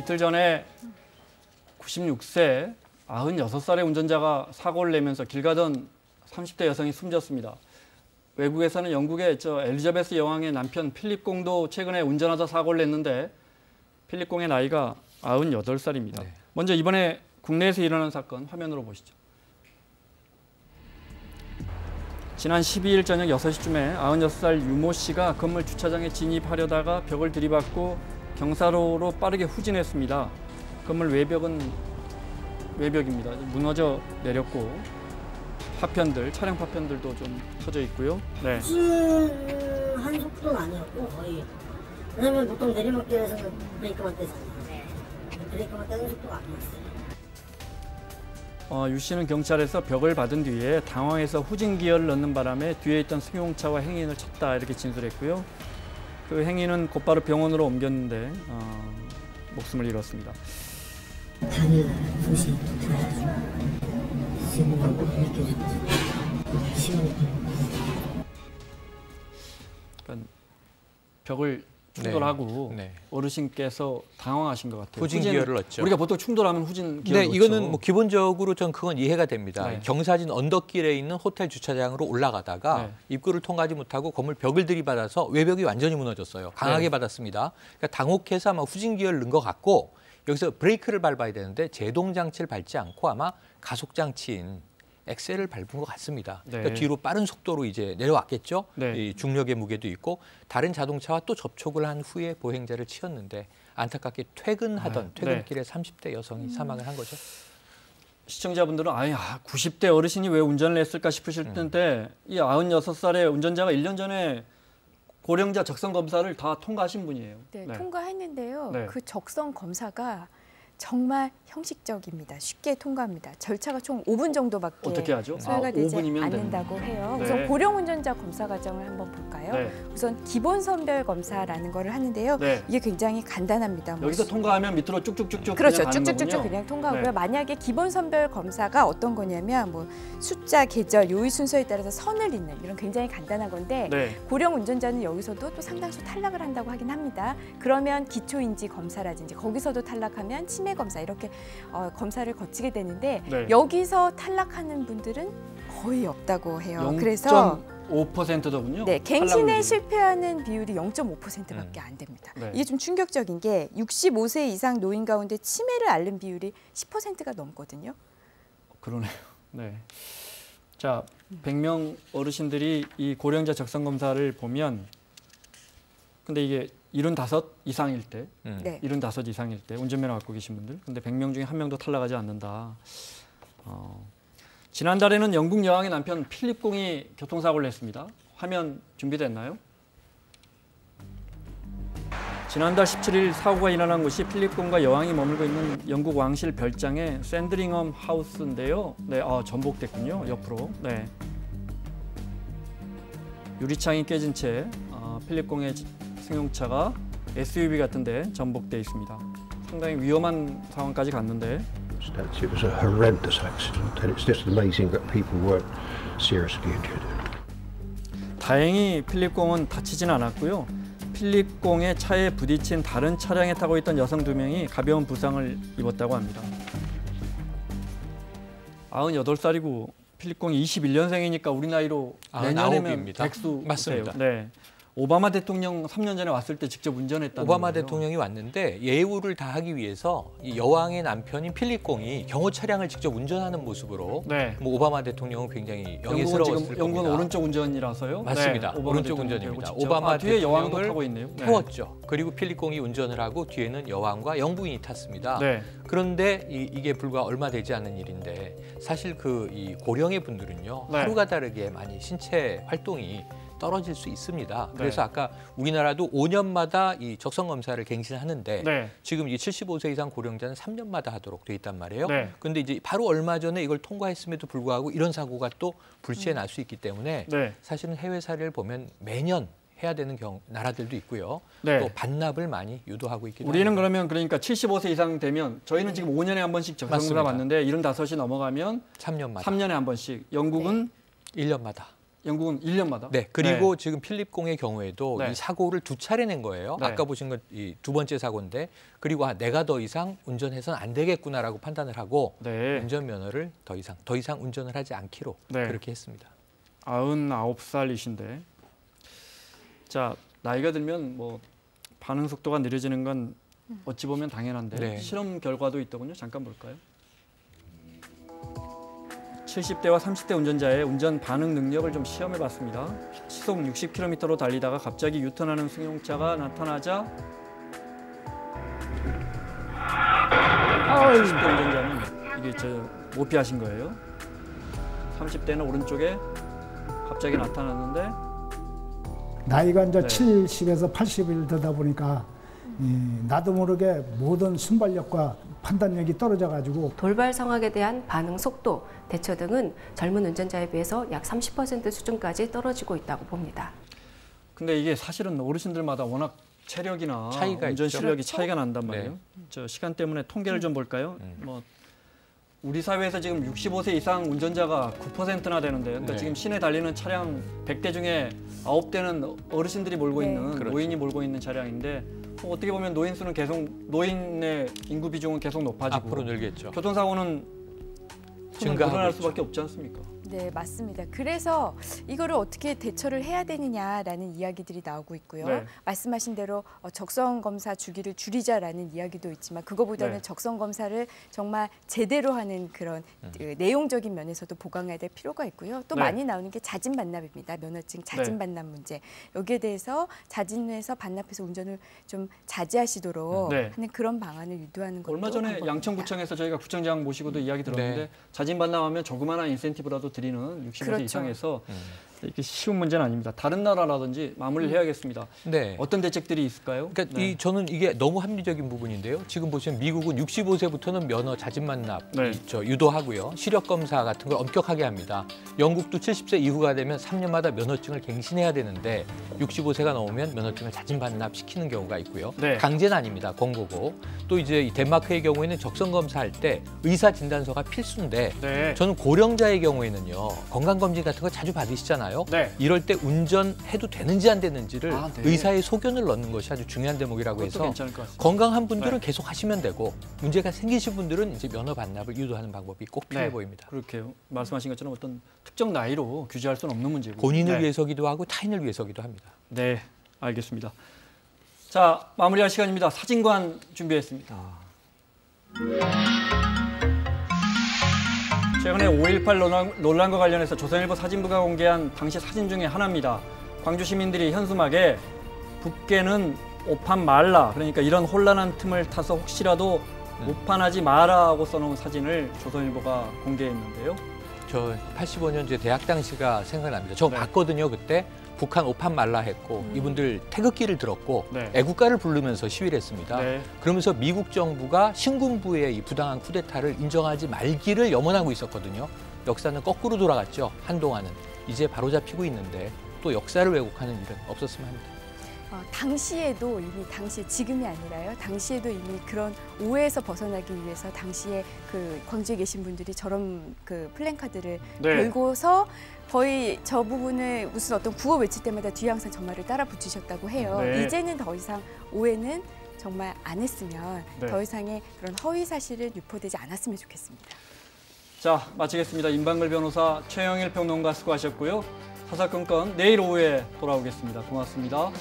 이틀 전에 96세 96살의 운전자가 사고를 내면서 길 가던 30대 여성이 숨졌습니다. 외국에서는 영국의 엘리자베스 여왕의 남편 필립 공도 최근에 운전하다 사고를 냈는데 필립 공의 나이가 98살입니다. 네. 먼저 이번에 국내에서 일어난 사건 화면으로 보시죠. 지난 12일 저녁 6시쯤에 96살 유모 씨가 건물 주차장에 진입하려다가 벽을 들이받고 경사로로 빠르게 후진했습니다. 건물 외벽입니다. 무너져 내렸고 차량 파편들도 좀 터져 있고요. 네. 후진한 속도는 아니었고 거의. 왜냐면 보통 내리막길에서는 브레이크만 떼잖아요. 브레이크만 떼는 속도가 아니었어요. 유 씨는 경찰에서 벽을 받은 뒤에 당황해서 후진 기어를 넣는 바람에 뒤에 있던 승용차와 행인을 쳤다 이렇게 진술했고요. 그 행인은 곧바로 병원으로 옮겼는데 목숨을 잃었습니다. 당일 소식 들어가지고 지금하고 느껴졌죠. 시간이 그러니까 벽을 충돌하고 네. 어르신께서 당황하신 것 같아요. 후진 기어를 넣었죠. 우리가 보통 충돌하면 후진 기어를 넣죠. 네, 이거는 뭐 기본적으로 전 그건 이해가 됩니다. 네. 경사진 언덕길에 있는 호텔 주차장으로 올라가다가 네. 입구를 통과하지 못하고 건물 벽을 들이받아서 외벽이 완전히 무너졌어요. 강하게 네. 받았습니다. 그러니까 당혹해서 아마 후진 기어를 넣은 것 같고 여기서 브레이크를 밟아야 되는데 제동 장치를 밟지 않고 아마 가속 장치인 엑셀을 밟은 것 같습니다. 네. 그러니까 뒤로 빠른 속도로 이제 내려왔겠죠. 네. 이 중력의 무게도 있고 다른 자동차와 또 접촉을 한 후에 보행자를 치었는데 안타깝게 퇴근길에 30대 여성이 사망을 한 거죠. 시청자분들은 90대 어르신이 왜 운전을 했을까 싶으실 텐데 이 96살의 운전자가 1년 전에 고령자 적성 검사를 다 통과하신 분이에요. 네, 통과했는데요. 네. 그 적성 검사가 정말 형식적입니다. 쉽게 통과합니다. 절차가 총 5분 정도밖에 어떻게 하죠? 소요가 되지 5분이면 않는다고 해요. 네. 우선 고령 운전자 검사 과정을 한번 볼까요? 네. 우선 기본 선별 검사라는 거를 하는데요. 네. 이게 굉장히 간단합니다. 여기서 통과하면 밑으로 쭉쭉쭉쭉 그렇죠. 그냥 가는 쭉쭉쭉쭉 거군요. 그냥 통과하고요. 네. 만약에 기본 선별 검사가 어떤 거냐면 뭐 숫자, 계절, 요의 순서에 따라서 선을 잇는 이런 굉장히 간단한 건데 네. 고령 운전자는 여기서도 또 상당수 탈락을 한다고 하긴 합니다. 그러면 기초인지 검사라든지 거기서도 탈락하면 치매 검사 이렇게 검사를 거치게 되는데 네. 여기서 탈락하는 분들은 거의 없다고 해요. 그래서 0.5%더군요. 네, 갱신에 실패하는 비율이 0.5%밖에 안 됩니다. 네. 이게 좀 충격적인 게 65세 이상 노인 가운데 치매를 앓는 비율이 10%가 넘거든요. 그러네요. 네. 자, 100명 어르신들이 이 고령자 적성 검사를 보면 근데 이게 75 이상일 때, 네. 75 이상일 때 운전면허 갖고 계신 분들. 근데 100명 중에 한 명도 탈락하지 않는다. 지난달에는 영국 여왕의 남편 필립 공이 교통사고를 냈습니다. 화면 준비됐나요? 지난달 17일 사고가 일어난 곳이 필립 공과 여왕이 머물고 있는 영국 왕실 별장의 샌드링엄 하우스인데요. 네, 전복됐군요. 옆으로. 네. 유리창이 깨진 채 필립 공의 승용차가 SUV 같은데 전복돼 있습니다. 상당히 위험한 상황까지 갔는데. It was a horrendous accident, and it's just amazing that people weren't seriously injured. 다행히 필립 공은 다치진 않았고요. 필립 공의 차에 부딪힌 다른 차량에 타고 있던 여성 2명이 가벼운 부상을 입었다고 합니다. 98살이고 필립 공이 21년생이니까 우리 나이로 내년이면 100수 맞습니다. 네. 오바마 대통령 3년 전에 왔을 때 직접 운전했다는 오바마 거예요. 대통령이 왔는데 예우를 다하기 위해서 이 여왕의 남편인 필립 공이 경호 차량을 직접 운전하는 모습으로 네. 뭐 오바마 대통령은 굉장히 영예스러웠을 겁니다. 영국은 오른쪽 운전이라서요. 맞습니다. 네, 오른쪽 운전입니다. 직접. 오바마 뒤에 여왕도 대통령을 타고 있네요. 네. 태웠죠. 그리고 필립 공이 운전을 하고 뒤에는 여왕과 영부인이 탔습니다. 네. 그런데 이게 불과 얼마 되지 않은 일인데 사실 이 고령의 분들은요. 네. 하루가 다르게 많이 신체 활동이 떨어질 수 있습니다. 그래서 네. 아까 우리나라도 5년마다 이 적성 검사를 갱신하는데 네. 지금 이 75세 이상 고령자는 3년마다 하도록 돼 있단 말이에요. 네. 그런데 이제 바로 얼마 전에 이걸 통과했음에도 불구하고 이런 사고가 또 불시에 날 수 있기 때문에 네. 사실은 해외 사례를 보면 매년 해야 되는 나라들도 있고요. 네. 또 반납을 많이 유도하고 있기도 우리는 합니다. 그러니까 75세 이상 되면 저희는 지금 5년에 한 번씩 적성 검사 맞습니다. 받는데 75이 넘어가면 3년마다. 3년에 한 번씩. 영국은 네. 1년마다. 영국은 1년마다? 네. 그리고 지금 필립공의 경우에도 네. 이 사고를 2차례 낸 거예요. 네. 아까 보신 건 이 2번째 사고인데 그리고 내가 더 이상 운전해서는 안 되겠구나라고 판단을 하고 네. 운전면허를 더 이상 운전을 하지 않기로 네. 그렇게 했습니다. 99살이신데 자, 나이가 들면 뭐 반응 속도가 느려지는 건 어찌 보면 당연한데 네. 실험 결과도 있더군요. 잠깐 볼까요? 70대와 30대 운전자의 운전 반응 능력을 좀 시험해 봤습니다. 시속 60km로 달리다가 갑자기 유턴하는 승용차가 나타나자 70대 운전자는 이게 못 피하신 거예요. 30대는 오른쪽에 갑자기 나타났는데 나이가 이제 네. 70에서 80일 되다 보니까 나도 모르게 모든 순발력과 판단력이 떨어져가지고 돌발 상황에 대한 반응 속도, 대처 등은 젊은 운전자에 비해서 약 30% 수준까지 떨어지고 있다고 봅니다. 근데 이게 사실은 어르신들마다 워낙 체력이나 차이가 운전 있죠. 실력이 그렇죠? 차이가 난단 말이에요. 네. 저 시간 때문에 통계를 좀 볼까요? 뭐 우리 사회에서 지금 65세 이상 운전자가 9%나 되는데, 그러니까 네. 지금 시내 달리는 차량 100대 중에 9대는 어르신들이 몰고 네. 있는 그렇죠. 노인이 몰고 있는 차량인데 어떻게 보면 노인 수는 계속 노인의 인구 비중은 계속 높아지고 앞으로 늘겠죠. 교통사고는 증가하고 늘어날 있죠. 수밖에 없지 않습니까? 네, 맞습니다. 그래서 이거를 어떻게 대처를 해야 되느냐라는 이야기들이 나오고 있고요. 네. 말씀하신 대로 적성 검사 주기를 줄이자라는 이야기도 있지만 그거보다는 네. 적성 검사를 정말 제대로 하는 그런 그 내용적인 면에서도 보강해야 될 필요가 있고요. 또 네. 많이 나오는 게 자진 반납입니다. 면허증 자진 네. 반납 문제. 여기에 대해서 자진해서 반납해서 운전을 좀 자제하시도록 네. 하는 그런 방안을 유도하는 것도 얼마 전에 방법입니다. 양천구청에서 저희가 구청장 모시고도 이야기 들었는데 네. 자진 반납하면 조그마한 인센티브라도 드리는 65세 그렇죠. 이상에서 이게 쉬운 문제는 아닙니다. 다른 나라라든지 마무리를 해야겠습니다. 네. 어떤 대책들이 있을까요? 그러니까 네. 저는 이게 너무 합리적인 부분인데요. 지금 보시면 미국은 65세부터는 면허 자진 반납 네. 유도하고요. 시력 검사 같은 걸 엄격하게 합니다. 영국도 70세 이후가 되면 3년마다 면허증을 갱신해야 되는데 65세가 넘으면 면허증을 자진 반납시키는 경우가 있고요. 네. 강제는 아닙니다. 권고고. 또 이제 이 덴마크의 경우에는 적성 검사할 때 의사 진단서가 필수인데 네. 저는 고령자의 경우에는 건강검진 같은 거 자주 받으시잖아요. 네. 이럴 때 운전해도 되는지 안 되는지를 아, 네. 의사의 소견을 넣는 것이 아주 중요한 대목이라고 그것도 해서 괜찮을 것 같습니다. 건강한 분들은 네. 계속 하시면 되고 문제가 생기신 분들은 이제 면허 반납을 유도하는 방법이 꼭 필요해 네. 보입니다. 그렇게 말씀하신 것처럼 어떤 특정 나이로 규제할 수는 없는 문제고 본인을 네. 위해서기도 하고 타인을 위해서기도 합니다. 네, 알겠습니다. 자, 마무리할 시간입니다. 사진관 준비했습니다. 최근에 5.18 논란과 관련해서 조선일보 사진부가 공개한 당시 사진 중에 하나입니다. 광주 시민들이 현수막에 북계는 오판 말라, 그러니까 이런 혼란한 틈을 타서 혹시라도 오판하지 마라고 써놓은 사진을 조선일보가 공개했는데요. 저 85년 제 대학 당시가 생각납니다. 저 네. 봤거든요. 그때 북한 오판 말라 했고 이분들 태극기를 들었고 네. 애국가를 부르면서 시위를 했습니다. 네. 그러면서 미국 정부가 신군부의 이 부당한 쿠데타를 인정하지 말기를 염원하고 있었거든요. 역사는 거꾸로 돌아갔죠. 한동안은. 이제 바로잡히고 있는데 또 역사를 왜곡하는 일은 없었으면 합니다. 당시에도 이미 지금이 아니라요. 당시에도 이미 그런 오해에서 벗어나기 위해서 당시에 그 광주에 계신 분들이 저런 그 플랜카드를 네. 걸고서 거의 저 부분을 무슨 어떤 구호 외칠 때마다 뒤에 항상 저 말을 따라 붙이셨다고 해요. 네. 이제는 더 이상 오해는 정말 안 했으면 네. 더 이상의 그런 허위 사실은 유포되지 않았으면 좋겠습니다. 자, 마치겠습니다. 임방글 변호사, 최영일 평론가 수고하셨고요. 사사건건 내일 오후에 돌아오겠습니다. 고맙습니다.